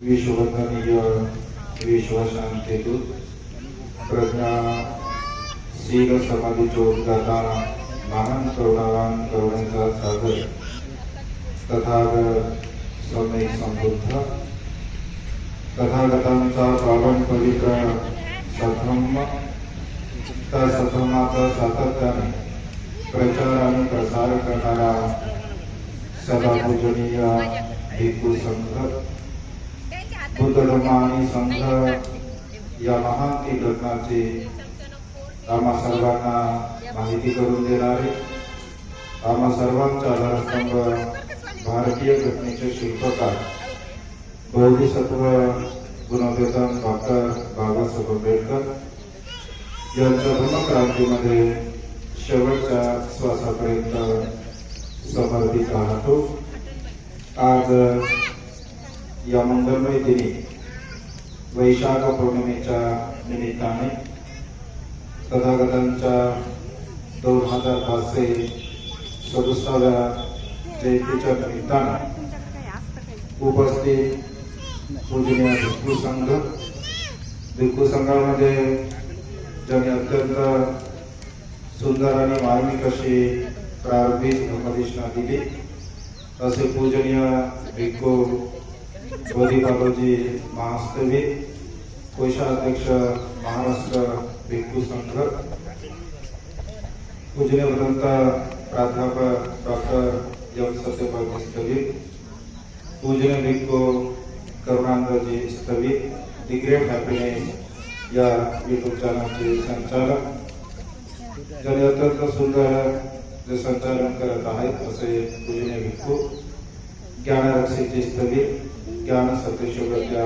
विश्ववंदनीय विश्वशांतीदूत प्रज्ञाशील समाधीचोद्गाता महान करुणावान करुणेचा सागर तथागत सम्यक संबुद्ध तथागतांचा पावन पवित्र सधम्म त्या सधम्माचा सातत्याने प्रचार आणि प्रसार करणारा सदा पूजनीय भिक्खू संघ बुद्ध धर्म आणि संघ या महान घटनाची आम्हा सर्वांना माहिती करून देणारे आम्हा सर्वांचा आधारस्तंभ भारतीय घटनेचे शिल्पकार बोधिसत्व गुणवेतन डॉक्टर बाबासाहेब आंबेडकर यांच्या धर्मक्रांतीमध्ये शेवटच्या श्वासापर्यंत समर्पित राहतो। आज या मंगलमय दिनी वैशाख पौर्णिमेच्या निमित्ताने तथागतांच्या 2567व्या जयंतीच्या निमित्ताने उपस्थित पूजनीय भिक्खू संघामध्ये ज्यांनी अत्यंत सुंदर आणि मार्मिक अशी प्रारंभिक धर्मदेशना दिली असे पूजनीय भिक्खू बोधीबाबाजी महास्तवी कोषाध्यक्ष महाराष्ट्र भिक्खू संघ पूजनीय भदंत प्राध्यापक डॉक्टर एम सत्यभागी स्थवी पूजनीय भिक्खू करुणानंदजी स्थवी दी ग्रेट हॅपीनेस या यूट्यूब चॅनलचे संचालक ज्यांनी अत्यंत सुंदर जे संचालन करत आहेत असे पूजनीय भिक्खू ज्ञानरक्षीची स्थवी ज्ञान सत्यशोधक या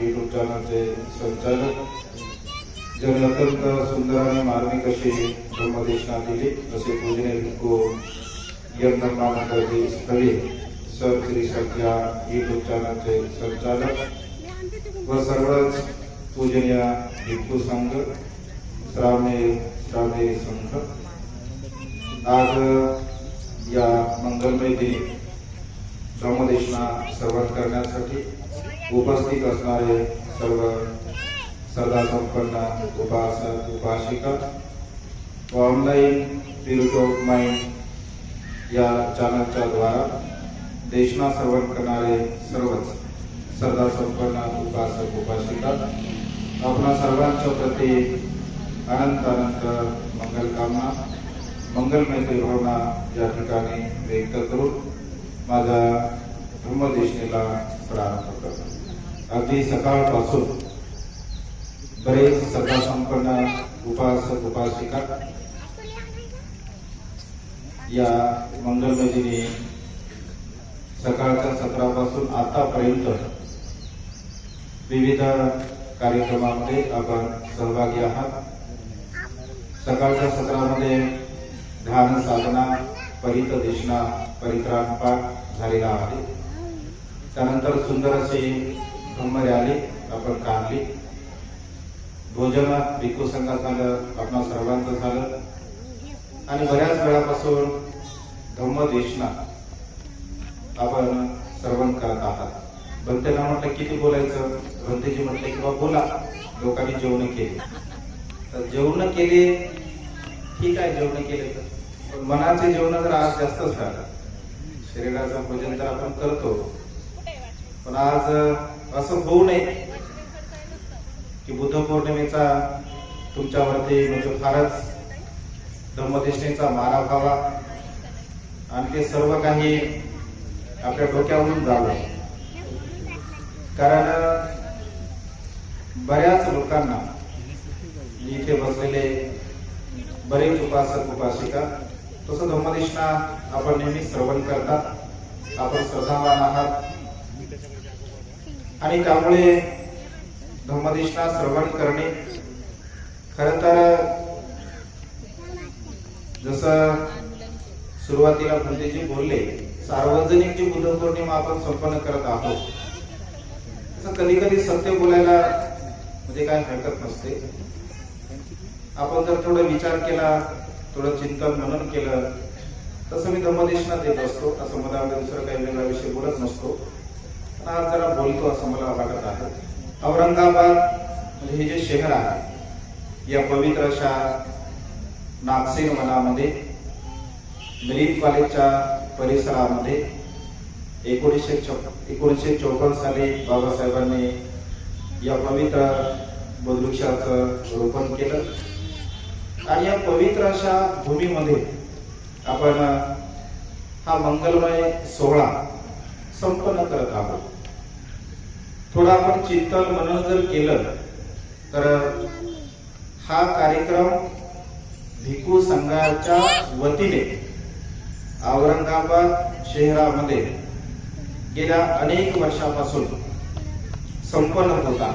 यूट्यूब चॅनलचे संचालक ज्यांनी अत्यंत सुंदर आणि मार्मिक अशी धर्मदेशना दिली असे पूजनीय भिक्खू यंत्रमानंदजी स्थवी सर श्री सत्या यूट्यूब चॅनलचे संचालक व सर्वच पूजनीय भिक्खू संघ श्रावणी संघ आज या मंगलमय दिनी धर्मदेशना श्रवण करण्यासाठी उपस्थित असणारे सर्व सदासंपन्न उपासक उपासिका व ऑनलाईन स्पिरिट ऑफ माइंड या चॅनलच्या द्वारा देशना श्रवण करणारे सर्वच सदासंपन्न उपासक उपासिका आपणा सर्वांच्या प्रती अनंत अनंत मंगलकामना मंगलमय भावना या ठिकाणी व्यक्त करून माझ्या धर्मदेशनेला प्रारंभ करतो। अगदी सकाळपासून बरेच सदासंपन्न उपासक उपासिका या मंगलमय दिनी सकाळच्या सत्रापासून आतापर्यंत विविध कार्यक्रमामध्ये आपण सहभागी आहात। सकाळच्या सत्रामध्ये ध्यान साधना परितदेशना परित्राण पाठ झालेला आहे। त्यानंतर सुंदर अशी धम्म रॅली आपण काढली। भोजन भिक्खू संघात झालं, आपणा सर्वांचं झालं आणि बऱ्याच वेळापासून धम्मदेशना आपण श्रवण करत आहात। भंतेला म्हटलं किती बोलायचं, भंतेजी म्हटले किंवा बोला, लोकांनी जेवण केले तर जेवण केले ठीक आहे, जेवण केले तर मनाचे जेवण जर आज जास्तच झालं। शरीराचं भोजन तर आपण करतो पण आज असं होऊ नये की बुद्ध पौर्णिमेचा तुमच्यावरती म्हणजे फारच धम्मदेशनेचा मारा व्हावा आणि ते सर्व काही आपल्या डोक्यावरून जावं। कारण बऱ्याच लोकांना इथे बसलेले बरेच उपासक उपासिका तसं धम्मदेशना आपण नेहमी श्रवण करतात, आपण श्रद्धावान आहात आणि त्यामुळे धम्मदेशना श्रवण करणे खरं तर जसं सुरुवातीला भंतेजी बोलले सार्वजनिक जी बुद्ध पौर्णिमा आपण संपन्न करत आहोत तसं कधी कधी सत्य बोलायला म्हणजे काय हरकत नसते। आपण जर थोडं विचार केला, थोडं चिंतन मनन केलं तसं मी धम्मदेशना देत असतो, असं मला दुसरं काही वेगळा विषय बोलत नसतो। आज जरा बोलतो असं मला वाटत आहे. औरंगाबाद म्हणजे हे जे शहर आहे, या पवित्र अशा नागसेन वनामध्ये मिरिक कॉलेजच्या परिसरामध्ये 1954 साली बाबासाहेबांनी या पवित्र बुधवृक्षाचं रोपण केलं आणि या पवित्र अशा भूमीमध्ये आपण हा मंगलमय सोहळा संपन्न करत आहोत. थोडा आपण चिंतन मनन जर केलं तर हा कार्यक्रम भिक्खू संघाच्या वतीने औरंगाबाद शहरामध्ये गेल्या अनेक वर्षापासून संपन्न होता.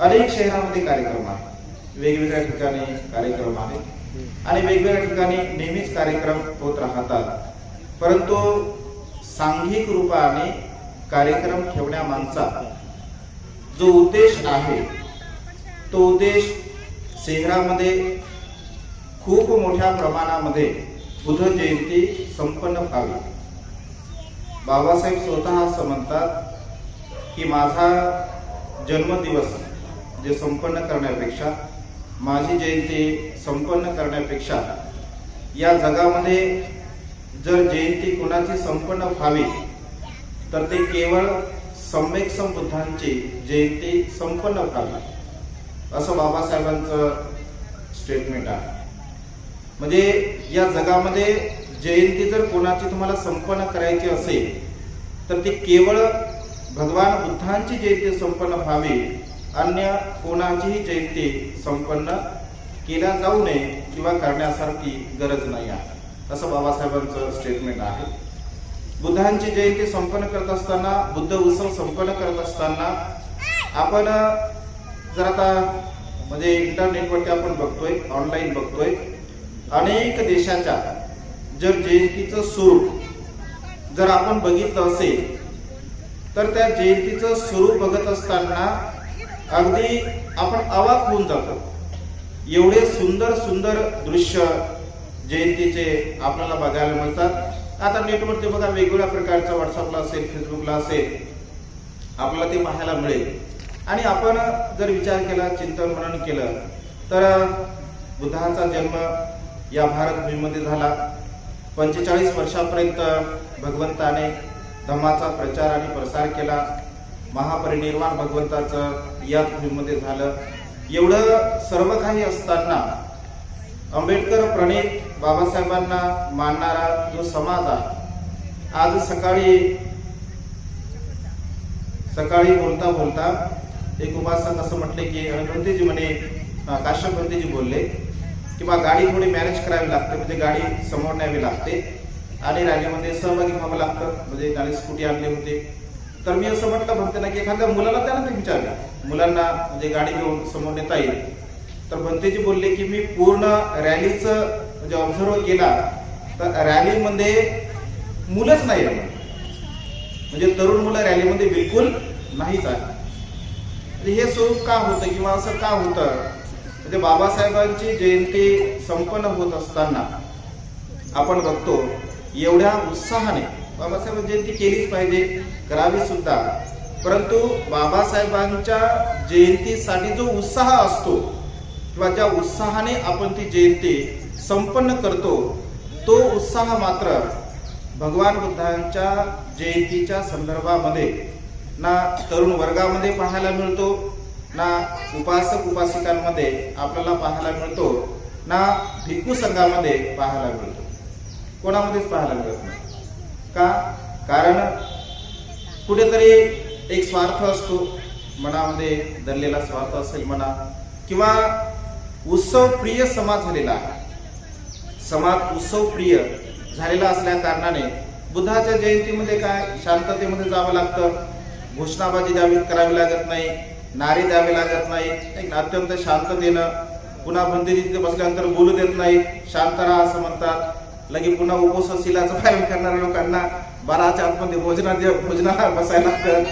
अनेक शहरामध्ये कार्यक्रम आहेत, वेगवेगळ्या ठिकाणी कार्यक्रम आहेत आणि वेगवेगळ्या ठिकाणी नेहमीच कार्यक्रम होत राहतात. परंतु सांघिक रूपाने कार्यक्रम ठेवण्यामागचा जो उद्देश आहे तो उद्देश शहरामध्ये खूप मोठ्या प्रमाणामध्ये बुद्ध जयंती संपन्न व्हावी. बाबासाहेब स्वतः असं म्हणतात की माझा जन्मदिवस जे संपन्न करण्यापेक्षा, माझी जयंती संपन्न करण्यापेक्षा या जगामध्ये जर जयंती कुणाची संपन्न व्हावी तर ते केवळ सम्यक संबुद्धांची जयंती संपन्न व्हावी, असं बाबासाहेबांचं स्टेटमेंट आहे. म्हणजे या जगामध्ये जयंती जर कोणाची तुम्हाला संपन्न करायची असेल तर ती केवळ भगवान बुद्धांची जयंती संपन्न व्हावी, अन्य कोणाचीही जयंती संपन्न केल्या जाऊ नये किंवा करण्यासारखी गरज नाही आहे, असं बाबासाहेबांचं स्टेटमेंट आहे. बुद्धांची जयंती संपन्न करत असताना, बुद्ध उत्सव संपन्न करत असताना आपण जर आता म्हणजे इंटरनेटवरती आपण बघतोय, ऑनलाईन बघतोय, अनेक देशाच्या जर जयंतीचं स्वरूप जर आपण बघितलं असेल तर त्या जयंतीचं स्वरूप बघत असताना अगदी आपण अवाक होऊन जातो. एवढे सुंदर सुंदर दृश्य जयंतीचे आपल्याला बघायला मिळतात. आता नेटवरती बघा, वेगवेगळ्या प्रकारच्या व्हॉट्सअपला असेल, फेसबुकला असेल, आपल्याला ते पाहायला मिळेल. आणि आपण जर विचार केला, चिंतन मनन केलं तर बुद्धाचा जन्म या भारतभूमीमध्ये झाला. 45 वर्षापर्यंत भगवंताने धम्माचा प्रचार आणि प्रसार केला. महापरिनिर्वाण भगवंताचं याच भूमीमध्ये झालं. एवढं सर्व काही असताना आंबेडकर प्रणित बाबासाहेबांना मानणारा जो समाज आहे, आज सकाळी बोलता बोलता एक उपासक असं म्हटले की भंतेजी म्हणे, काश्यप भंतेजी बोलले की बा गाडी थोडी मॅनेज करावी लागते, म्हणजे गाडी समोर न्यावी लागते आणि रॅलीमध्ये सहभागी व्हावं लागतं. म्हणजे त्याने स्कूटी आणली होती. तर मी असं म्हटलं भंतेना की एखाद्या मुलाला त्यानं ते विचारलं, मुलांना म्हणजे गाडी घेऊन समोर नेता येईल. तर भंतेजी बोलले की मी पूर्ण रॅलीचं म्हणजे ऑब्झर्व केला तर रॅलीमध्ये मुलंच नाही आहे, म्हणजे तरुण मुलं रॅलीमध्ये बिलकुल नाहीच आहे. हे स्वरूप का होतं किंवा असं का होतं? म्हणजे बाबासाहेबांची जयंती संपन्न होत असताना आपण बघतो एवढ्या उत्साहाने बाबासाहेब जयंती केलीच पाहिजे, करावी सुद्धा. परंतु बाबासाहेबांच्या जयंतीसाठी जो उत्साह असतो किंवा ज्या उत्साहाने आपण ती जयंती संपन्न करतो तो उत्साह मात्र भगवान बुद्धांच्या जयंतीच्या संदर्भामध्ये ना तरुण वर्गामध्ये पाहायला मिळतो, ना उपासक उपासिकांमध्ये आपल्याला पाहायला मिळतो, ना भिक्खू संघामध्ये पाहायला मिळतो. कोणामध्येच पाहायला मिळत नाही. का? कारण कुठेतरी एक स्वार्थ असतो, मनामध्ये दडलेला स्वार्थ असेल म्हणा, किंवा उत्सव प्रिय समाज झालेला आहे. समाज उत्सव प्रिय झालेला असल्या कारणाने बुद्धाच्या जयंतीमध्ये काय शांततेमध्ये जावं लागतं, घोषणाबाजी करावी लागत नाही, नारे द्यावे लागत नाही, अत्यंत शांततेनं. पुन्हा भंतेजी तिथे बसल्यानंतर बोलू देत नाही, शांत राहा असं म्हणतात. लगे पुन्हा उपवासशीलाचं पालन करणाऱ्या लोकांना 12च्या आतमध्ये भोजनाला बसायला लागतं.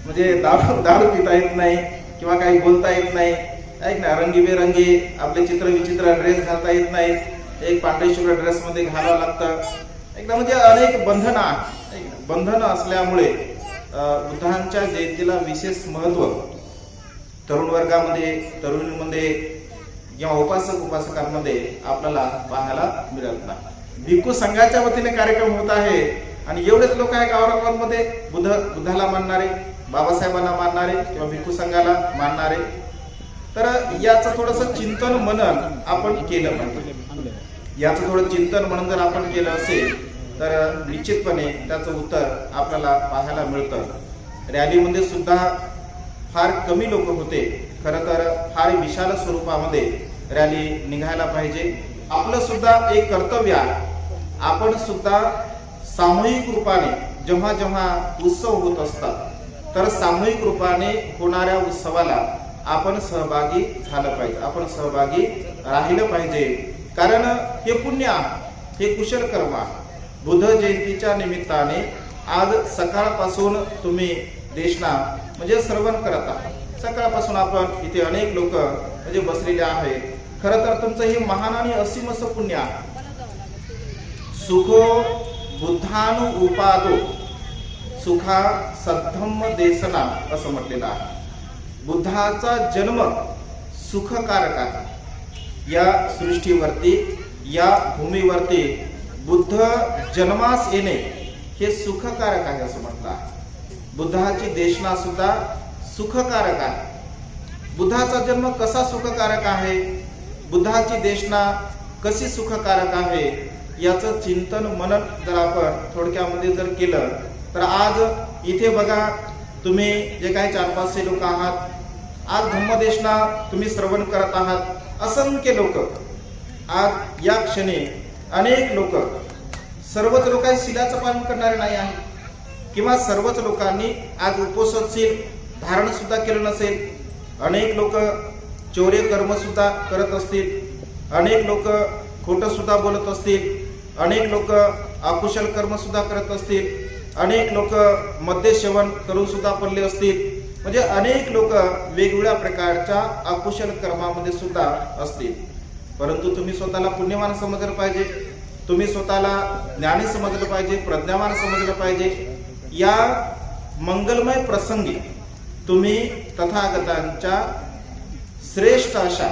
म्हणजे दारू पिता येत नाही किंवा काही बोलता येत नाही. ऐक ना, रंगीबेरंगी आपले चित्र विचित्र ड्रेस घालता येत नाही, एक पांढरी शुभ्र ड्रेस मध्ये घालावं लागतं. एकदा म्हणजे अनेक बंधनं असल्यामुळे बुद्धांच्या जयंतीला विशेष महत्त्व तरुण वर्गामध्ये, तरुणींमध्ये किंवा उपासकांमध्ये आपल्याला पाहायला मिळत नाही. भिक्खू संघाच्या वतीने कार्यक्रम होत आहे आणि एवढेच लोक आहे गावागावांमध्ये बुद्धाला मानणारे, बाबासाहेबांना मानणारे किंवा भिक्खू संघाला मानणारे. तर याचं थोडंसं चिंतन मनन आपण केलं पाहिजे. याचं थोडं चिंतन मनन जर आपण केलं असेल तर निश्चितपणे त्याचं उत्तर आपल्याला पाहायला मिळतं. रॅलीमध्ये सुद्धा फार कमी लोक होते. खरं तर फार विशाल स्वरूपामध्ये रॅली निघायला पाहिजे. आपलं सुद्धा एक कर्तव्य आहे. आपण सुद्धा सामूहिक रूपाने जेव्हा जेव्हा उत्सव होत असतात तर सामूहिक रूपाने होणाऱ्या उत्सवाला आपण सहभागी झालं पाहिजे, आपण सहभागी राहिलं पाहिजे. कारण हे पुण्य आहे, हे कुशल कर्म आहे. बुद्ध जयंतीच्या निमित्ताने आज सकाळपासून तुम्ही देशना म्हणजे श्रवण करत आहात. सकाळपासून आपण इथे अनेक लोक म्हणजे बसलेले आहेत. खरं तर तुमचं हे महान आणि असीम असं पुण्य आहे. सुखो बुद्धानु उपादो सुखा सद्धम्म देसना असं म्हटलेलं आहे. बुद्धाचा जन्म सुखकारक आहे. या सृष्टीवरती, या भूमीवरती बुद्ध जन्मास येणे हे सुखकारक आहे असं म्हटलं आहे. बुद्धाची देशना सुद्धा सुखकारक आहे. बुद्धाचा जन्म कसा सुखकारक आहे, बुद्धाची देशना कशी सुखकारक आहे, याचं चिंतन मनन जर आपण थोडक्यामध्ये जर केलं तर आज इथे बघा तुम्ही जे काही 400-500 लोक आहात, आज धम्मदेशना तुम्ही श्रवण करत आहात. असंख्य लोक आज या क्षणी, अनेक लोक, सर्वच लोक शिलाचं पालन करणारे नाही आहेत किंवा सर्वच लोकांनी आज उपोषणशील धारण सुद्धा केलं नसेल. अनेक लोक चौर्य कर्म सुद्धा करत असतील, अनेक लोक खोटं सुद्धा बोलत असतील, अनेक लोक अकुशल कर्म सुद्धा करत असतील, अनेक लोक मद्य सेवन करून सुद्धा पडले असतील. म्हणजे अनेक लोक वेगवेगळ्या प्रकारच्या अकुशल कर्मामध्ये सुद्धा असतील. परंतु तुम्ही स्वतःला पुण्यवान समजलं पाहिजे, तुम्ही स्वतःला ज्ञानी समजलं पाहिजे, प्रज्ञावान समजलं पाहिजे. या मंगलमय प्रसंगी तुम्ही तथागतांच्या श्रेष्ठ अशा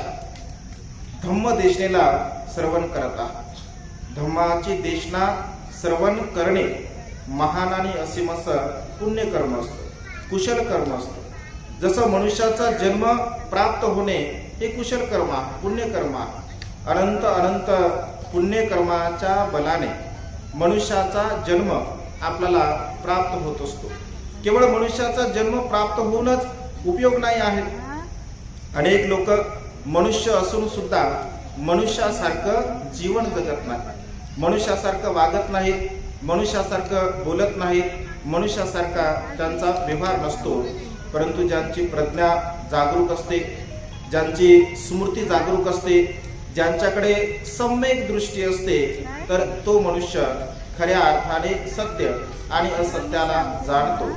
धम्मदेशनेला श्रवण करत आहात. धम्माची देशना श्रवण करणे महान आणि असीम असं पुण्यकर्म असतं, कुशल कर्म असतं. जसं मनुष्याचा जन्म प्राप्त होणे हे कुशल कर्म आहे, पुण्यकर्म आहे. अनंत अनंत पुण्यकर्माच्या बलाने मनुष्याचा जन्म आपल्याला प्राप्त होत असतो. केवळ मनुष्याचा जन्म प्राप्त होऊनच उपयोग नाही आहे. अनेक लोक मनुष्य असून सुद्धा मनुष्यासारखं जीवन जगत नाही, मनुष्यासारखं वागत नाहीत, मनुष्यासारखं बोलत नाहीत, मनुष्यासारखा त्यांचा व्यवहार नसतो. परंतु ज्यांची प्रज्ञा जागरूक असते, ज्यांची स्मृती जागरूक असते, ज्यांच्याकडे सम्यक दृष्टी असते, तर तो मनुष्य खऱ्या अर्थाने सत्य आणि असत्याला जाणतो,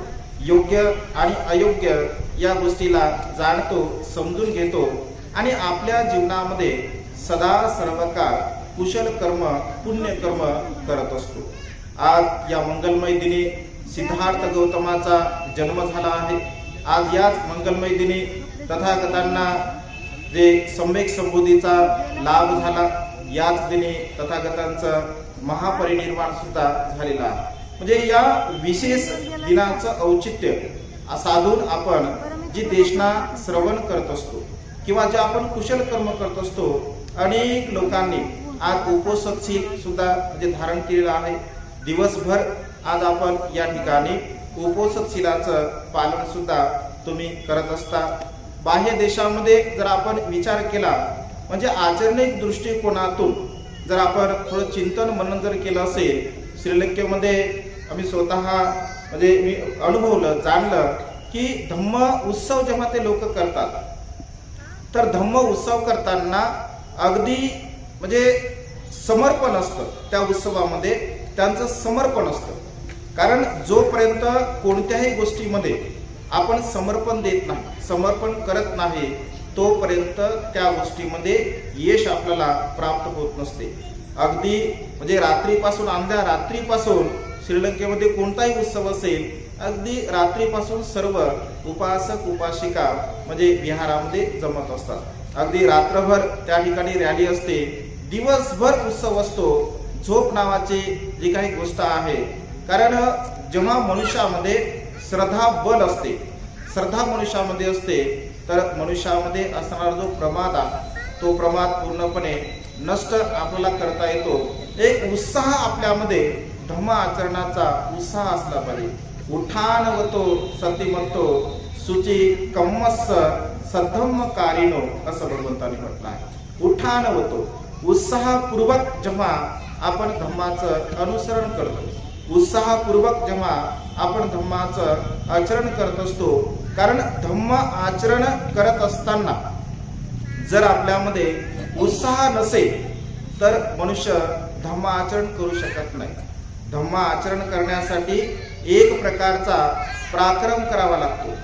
योग्य आणि अयोग्य या गोष्टीला जाणतो, समजून घेतो आणि आपल्या जीवनामध्ये सदा सर्वकाळ कुशल कर्म, पुण्य कर्म करत असतो. आज या मंगलमय दिनी सिद्धार्थ गौतमाचा जन्म झाला आहे. आज याच मंगलमय दिनी तथागतांना जे सम्यक संबोधीचा लाभ झाला, याच दिनी तथागतांचं महापरिनिर्वाण सुद्धा झालेलं आहे. म्हणजे या विशेष दिनाचं औचित्य साधून आपण जी देशना श्रवण करत असतो किंवा जे आपण कुशल कर्म करत असतो, अनेक लोकांनी आज उपोषणशील सुद्धा म्हणजे धारण केलेलं आहे. दिवसभर आज आपण या ठिकाणी उपोषणशीलाचं पालन सुद्धा तुम्ही करत असता. बाह्य देशामध्ये जर आपण विचार केला म्हणजे आचरणिक दृष्टिकोनातून जर आपण थोडं चिंतन मनन जर केलं असेल, श्रीलंकेमध्ये आम्ही स्वतः म्हणजे मी अनुभवलं, जाणलं की धम्म उत्सव जेव्हा ते लोक करतात तर धम्म उत्सव करताना अगदी म्हणजे समर्पण असतं. त्या उत्सवामध्ये त्यांचं समर्पण असतं. कारण जोपर्यंत कोणत्याही गोष्टीमध्ये आपण समर्पण देत नाही, समर्पण करत नाही, तोपर्यंत त्या गोष्टीमध्ये यश आपल्याला प्राप्त होत नसते. अगदी म्हणजे रात्रीपासून, अंध्या रात्रीपासून श्रीलंकेमध्ये कोणताही उत्सव असेल, अगदी रात्रीपासून सर्व उपासक उपासिका म्हणजे विहारामध्ये जमत असतात. अगदी रात्रभर त्या ठिकाणी रॅली असते, दिवसभर उत्सव असतो. झोप नावाची जी काही गोष्ट आहे, कारण जेव्हा मनुष्यामध्ये श्रद्धा बल असते, श्रद्धा मनुष्यामध्ये असते, तर मनुष्यामध्ये असणारा जो प्रमाद आहे तो प्रमाद पूर्णपणे नष्ट आपल्याला करता येतो. एक उत्साह आपल्यामध्ये धम्म आचरणाचा उत्साह असला पाहिजे. उठानवतो सतीमतो सुची कम्मस्स सद्धम्मकारिणो असं भगवंतांनी म्हटलं आहे. उठानवतो, उत्साहपूर्वक जेव्हा आपण धम्माचं अनुसरण करतो, उत्साहपूर्वक जेव्हा आपण धम्माचं आचरण करत असतो, कारण धम्म आचरण करत असताना जर आपल्यामध्ये उत्साह नसेल तर मनुष्य धम्म आचरण करू शकत नाही. धम्म आचरण करण्यासाठी एक प्रकारचा पराक्रम करावा लागतो.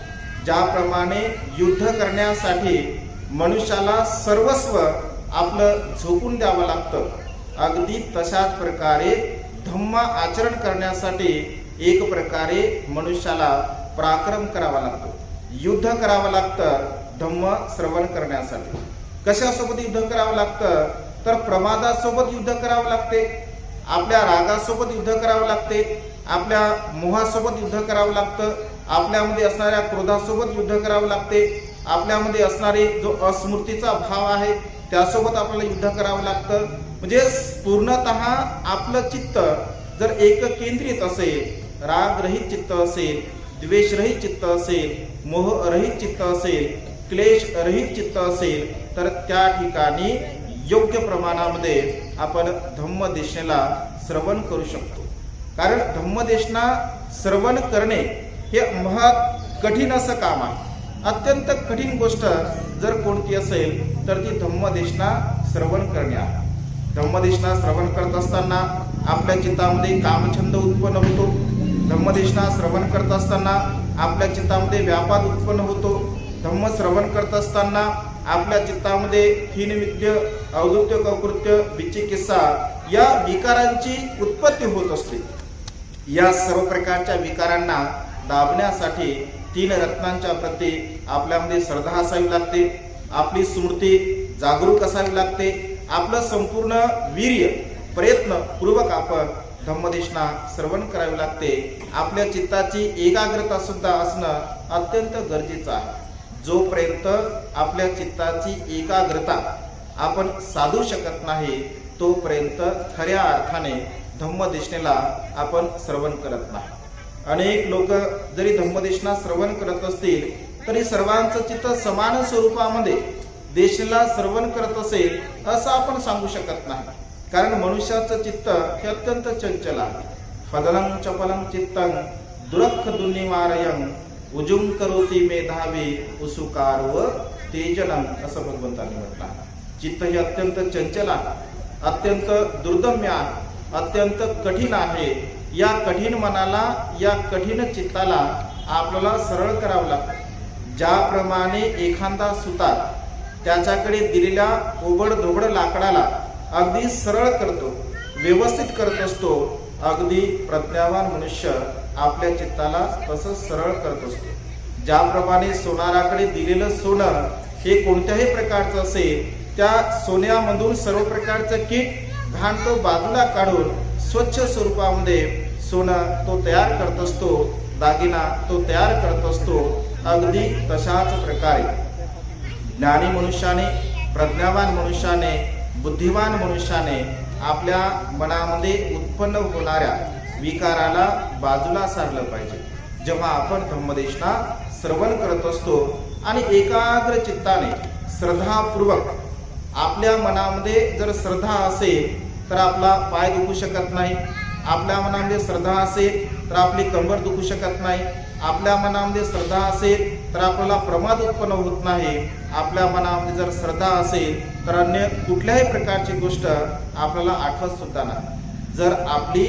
ज्याप्रमाणे युद्ध करण्यासाठी मनुष्याला सर्वस्व आपलं झोकून द्यावं लागतं, अगदी तशाच प्रकारे धम्म आचरण करण्यासाठी एक प्रकारे मनुष्याला पराक्रम करावा लागतो, युद्ध करावं लागतं. धम्म श्रवण करण्यासाठी कशासोबत युद्ध करावं लागतं, तर प्रमादासोबत युद्ध करावं लागते, आपल्या रागासोबत युद्ध करावं लागते, आपल्या मोहासोबत युद्ध करावं लागतं, आपल्यामध्ये असणाऱ्या क्रोधासोबत युद्ध करावं लागते, आपल्यामध्ये असणारे जो अस्मृतीचा भाव आहे त्यासोबत आपल्याला युद्ध करावं लागतं. म्हणजे पूर्णतः आपलं चित्त जर एक केंद्रित असेल, रागरहित चित्त असेल, द्वेषरहित चित्त असेल, मोहरहित चित्त असेल, क्लेश रहित चित्त असेल, तर त्या ठिकाणी योग्य प्रमाणामध्ये आपण धम्मदेशनेला श्रवण करू शकतो. कारण धम्मदेशना श्रवण करणे हे महत् कठीण असं काम आहे. अत्यंत कठीण गोष्ट जर कोणती असेल तर ती धम्मदेशना श्रवण करणे आहे. धम्मदेशना श्रवण करत असताना आपल्या चित्तामध्ये कामछंद उत्पन्न होतो. धम्मदेशना श्रवण करत असताना आपल्या चित्तामध्ये व्यापाद उत्पन्न होतो. धम्म श्रवण करत असताना आपल्या चित्तामध्ये हीनविद्य, औदुत्य, कौकृत्य, विचिकित्सा या विकारांची उत्पत्ती होत असते. या सर्व प्रकारच्या विकारांना दाबण्यासाठी तीन रत्नांच्या प्रती आपल्यामध्ये श्रद्धा असावी लागते, आपली स्मृती जागरूक असावी लागते, आपलं संपूर्ण वीर्य प्रयत्न पूर्वक आपण धम्मदेशना श्रवण करावी लागते. आपल्या चित्ताची एकाग्रता सुद्धा असणं अत्यंत गरजेचं आहे. जोपर्यंत आपल्या चित्ताची एकाग्रता आपण साधू शकत नाही तोपर्यंत खऱ्या अर्थाने धम्मदेशनेला आपण श्रवण करत नाही. अनेक लोक जरी धम्मदेशना श्रवण करत असतील तरी सर्वांचं चित्त समान स्वरूपामध्ये देशनेला श्रवण करत असेल असं आपण सांगू शकत नाही. कारण मनुष्याचं चित्त हे अत्यंत चंचल आहे. फदलं चपलं चित्तं दुरख दुर्निवारयं उजुम करोती मेधावी उसुकार व तेजनं असं भगवंतांनी म्हटलं आहे. चित्त हे अत्यंत चंचल आहे, अत्यंत दुर्दम्य आहे, अत्यंत कठीण आहे. या कठीण मनाला, या कठीण चित्ताला आपल्याला सरळ करावं लागतं. ज्याप्रमाणे एखादा सुतार त्याच्याकडे दिलेल्या ओबड-धोबड लाकडाला अगदी सरळ करतो, व्यवस्थित करत असतो, अगदी प्रज्ञावान मनुष्य आपल्या चित्ताला तसंच सरळ करत असतो. ज्याप्रमाणे सोनाराकडे दिलेलं सोनं हे कोणत्याही प्रकारचं असेल, त्या सोन्यामधून सर्व प्रकारचं कीट घाण तो बाजूला काढून स्वच्छ स्वरूपामध्ये सोनं तो तयार करत असतो, दागिना तो तयार करत असतो. अगदी तशाच प्रकारे ज्ञानी मनुष्याने, प्रज्ञावान मनुष्याने, बुद्धिवान मनुष्याने आपल्या मनामध्ये उत्पन्न होणाऱ्या विकाराला बाजूला सारलं पाहिजे. जेव्हा आपण धम्मदेशना श्रवण करत असतो आणि एकाग्र चित्ताने श्रद्धापूर्वक आपल्या मनामध्ये जर श्रद्धा असेल तर आपला पाय दुखू शकत नाही, आपल्या मनामध्ये श्रद्धा असेल तर आपली कंबर दुखू शकत नाही, आपल्या मनामध्ये श्रद्धा असेल तर आपल्याला प्रमाद उत्पन्न होत नाही, आपल्या मनामध्ये जर श्रद्धा असेल तर अन्य कुठल्याही प्रकारची गोष्ट आपल्याला आठवत सुद्धा नाही. जर आपली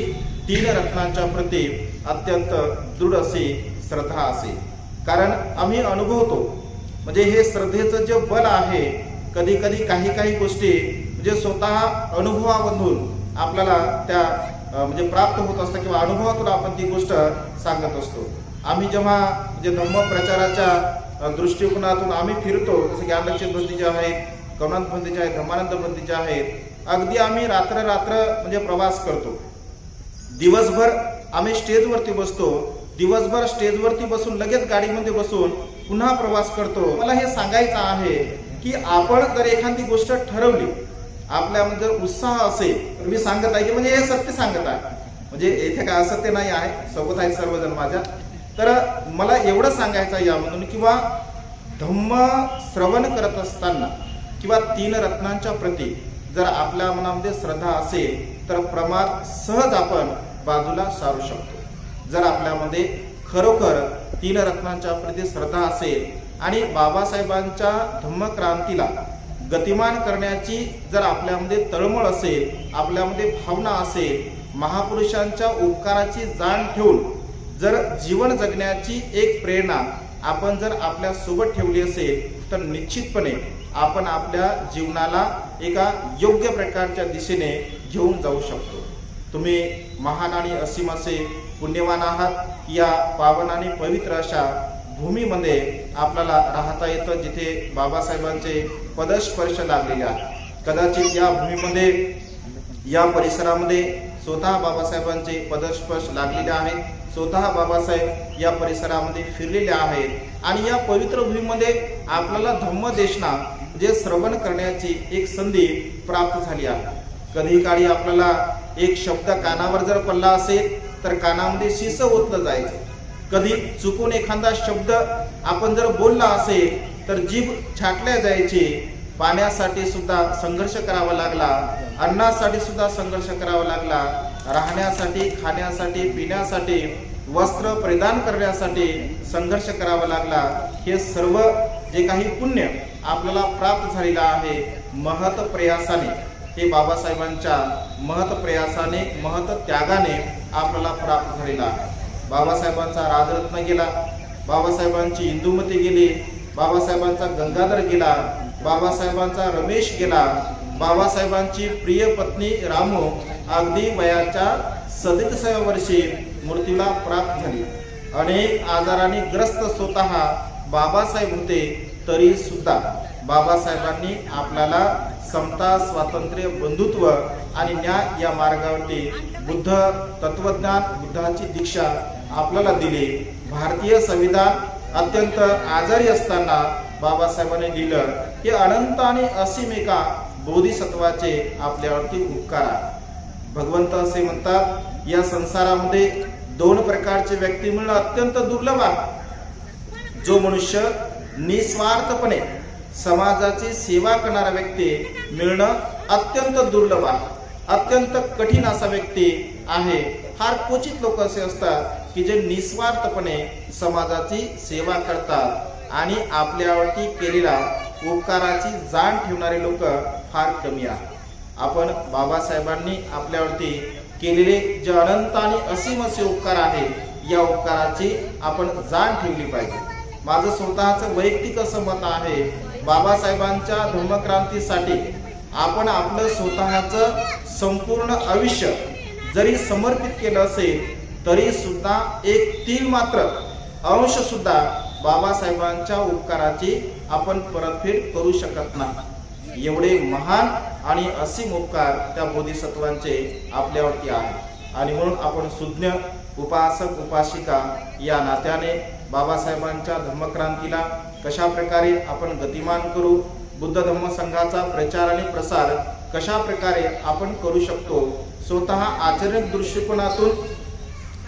तीन रत्नांच्या प्रती अत्यंत दृढ असे श्रद्धा असेल. कारण आम्ही अनुभवतो, म्हणजे हे श्रद्धेचं जे बल आहे, कधी कधी काही गोष्टी म्हणजे स्वतः अनुभवामधून आपल्याला त्या म्हणजे प्राप्त होत असतात किंवा अनुभवातून आपण ती गोष्ट सांगत असतो. आम्ही जेव्हा म्हणजे धम्म प्रचाराच्या दृष्टिकोनातून आम्ही फिरतो, जसं की ज्ञानलक्ष्मी बंदीचे आहेत, कवनांत बंदीचे आहेत, धर्मानंद बंदीचे आहेत, अगदी आम्ही रात्र म्हणजे प्रवास करतो. दिवसभर आम्ही स्टेजवरती बसतो, दिवसभर स्टेजवरती बसून लगेच गाडीमध्ये बसून पुन्हा प्रवास करतो. मला हे सांगायचं आहे की आपण जर एखादी गोष्ट ठरवली, आपल्यामध्ये जर उत्साह असेल, तर मी सांगत आहे की म्हणजे हे सत्य सांगत आहे, म्हणजे येथे काय असत्य नाही आहे, सोबत आहे सर्वजण माझ्या. तर मला एवढं सांगायचं आहे यामधून किंवा धम्म श्रवण करत असताना किंवा 3 रत्नांच्या प्रती जर आपल्या मनामध्ये श्रद्धा असेल तर प्रमाद सहज आपण बाजूला सारू शकतो. जर आपल्यामध्ये खरोखर 3 रत्नांच्या प्रती श्रद्धा असेल आणि बाबासाहेबांच्या धम्मक्रांतीला गतिमान करण्याची जर आपल्यामध्ये तळमळ असेल, आपल्यामध्ये भावना असेल, महापुरुषांच्या उपकाराची जाण ठेवून जर जीवन जगण्याची एक प्रेरणा आपण जर आपल्या सोबत ठेवली असेल तर निश्चितपणे आपण आपल्या जीवनाला एका योग्य प्रकारच्या दिशेने घेऊन जाऊ शकतो. तुम्ही महान आणि असीम असे पुण्यवान आहात. या पावन आणि पवित्र अशा भूमीमध्ये आपल्याला राहता येतं, जिथे बाबासाहेबांचे पदस्पर्श लागलेले आहेत. कदाचित या भूमीमध्ये, या परिसरामध्ये स्वतः बाबासाहेबांचे पदस्पर्श लागलेले आहेत, स्वतः बाबासाहेब या परिसरामध्ये फिरलेले आहेत आणि या पवित्र भूमीमध्ये आपल्याला धम्मदेशना जे श्रवण करण्याची एक संधी प्राप्त झाली आहे. कधी काळी आपल्याला एक शब्द कानावर जर पडला असेल तर कानामध्ये शिस ओतलं जायचं. कधी चुकून एखादा शब्द आपण जर बोलला असेल तर जीभ छाटल्या जायची. पाण्यासाठी सुद्धा संघर्ष करावा लागला, अन्नासाठी सुद्धा संघर्ष करावा लागला, राहण्यासाठी, खाण्यासाठी, पिण्यासाठी, वस्त्र परिधान करण्यासाठी संघर्ष करावा लागला. हे सर्व जे काही पुण्य आपल्याला प्राप्त झालेलं आहे महत प्रयासाने, हे बाबासाहेबांच्या महत प्रयासाने, महत त्यागाने आपल्याला प्राप्त झालेला आहे. बाबासाहेबांचा राजरत्न गेला, बाबासाहेबांची इंदुमती गेली, बाबासाहेबांचा गंगाधर गेला, बाबासाहेबांचा रमेश गेला, बाबासाहेबांची प्रिय पत्नी रामू अगदी वयाच्या 37व्या वर्षी मृत्यूला प्राप्त झाली. अनेक आजाराने ग्रस्त स्वतः बाबासाहेब होते, तरी सुद्धा बाबासाहेबांनी आपल्याला समता, स्वातंत्र्य, बंधुत्व आणि न्याय या मार्गावरती बुद्ध तत्वज्ञान, बुद्धाची दीक्षा आपल्याला दिली. भारतीय संविधान अत्यंत आजारी असताना बाबासाहेबांनी लिहिलं की अनंत आणि असीम एका बोधिसत्वाचे आपल्यावरती उपकार आहे. भगवंत असे म्हणतात, या संसारामध्ये 2 प्रकारचे व्यक्ती मिळणं अत्यंत दुर्लभ आहे. जो मनुष्य निस्वार्थपणे समाजाची सेवा करणारा व्यक्ती मिळणं अत्यंत दुर्लभ आहे, अत्यंत कठीण असा व्यक्ती आहे. फार क्वचित लोक असे असतात की जे निस्वार्थपणे समाजाची सेवा करतात आणि आपल्यावरती केलेल्या उपकाराची जाण ठेवणारे लोक फार कमी आहेत. आपण बाबासाहेबांनी आपल्यावरती केलेले जे अनंत आणि असीम असे उपकार आहे, या उपकाराची आपण जाण ठेवली पाहिजे. माझं स्वतःचं वैयक्तिक असं मत आहे, बाबासाहेबांच्या धम्मक्रांतीसाठी आपण आपलं स्वतःचं संपूर्ण आयुष्य जरी समर्पित केलं असेल तरी सुद्धा एक 3 मात्र अंश सुद्धा बाबासाहेबांच्या उपकाराची आपण परतफेड करू शकत नाही. एवढे महान आणि असीम उपकार त्या बोधिसत्वांचे आपल्यावरती आहे आणि म्हणून आपण सुज्ञ उपासक उपासिका या नात्याने बाबासाहेबांच्या धम्मक्रांतीला कशा प्रकारे आपण गतिमान करू, बुद्ध धम्म संघाचा प्रचार आणि प्रसार कशा प्रकारे आपण करू शकतो, स्वतः आचरण दृष्टिकोनातून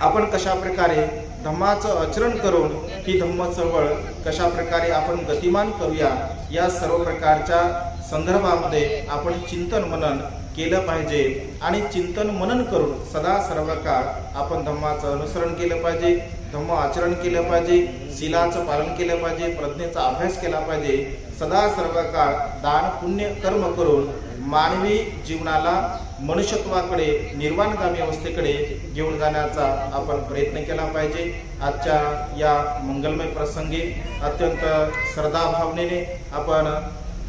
आपण कशा प्रकारे धम्माचं आचरण करून ही धम्म चळवळ कशा प्रकारे आपण गतिमान करूया, या सर्व प्रकारच्या संदर्भामध्ये आपण चिंतन मनन केलं पाहिजे आणि चिंतन मनन करून सदा सर्व काळ आपण धम्माचं अनुसरण केलं पाहिजे, धम्म आचरण केलं पाहिजे, शीलाचं पालन केलं पाहिजे, प्रज्ञेचा अभ्यास केला पाहिजे. सदा सर्व काळ दान पुण्य कर्म करून मानवी जीवनाला मनुष्यत्वाकडे, निर्वाणगामी अवस्थेकडे घेऊन जाण्याचा आपण प्रयत्न केला पाहिजे. आजच्या या मंगलमय प्रसंगी अत्यंत श्रद्धाभावनेने आपण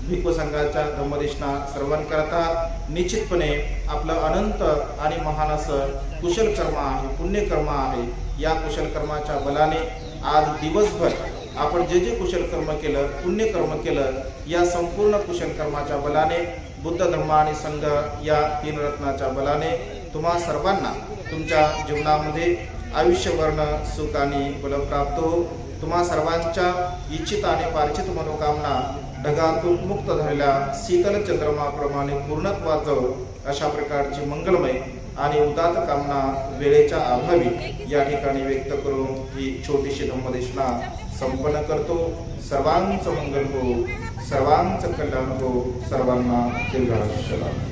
भिक्खू संघाच्या धम्मदेशना श्रवणकर्ता निश्चितपणे आपलं अनंत आणि महान असं कुशल कर्म आहे, पुण्यकर्म आहे. या कुशल कर्माच्या बलाने आज दिवसभर आपण जे जे कुशल कर्म केलं, पुण्यकर्म केलं, या संपूर्ण कुशल कर्माच्या बलाने, बुद्ध धर्म आणि संघ या तीन रत्नाच्या बलाने तुम्हा सर्वांना तुमच्या जीवनामध्ये आयुष्यवर्ण सुख आणि बल प्राप्त हो. तुम्हा सर्वांच्या इच्छित आणि पार्चित मनोकामना ढगातून मुक्त झालेल्या शीतल चंद्रमाप्रमाणे पूर्णत्वात जाऊ, अशा प्रकारची मंगलमय आणि उदात्त कामना वेळेच्या अभावी या ठिकाणी व्यक्त करून ही छोटीशी धम्मदेशना संपन्न करतो. सर्वांचं मंगल हो, सर्वांचं कल्याण हो, सर्वांना दीर्घायुष्य लाभो.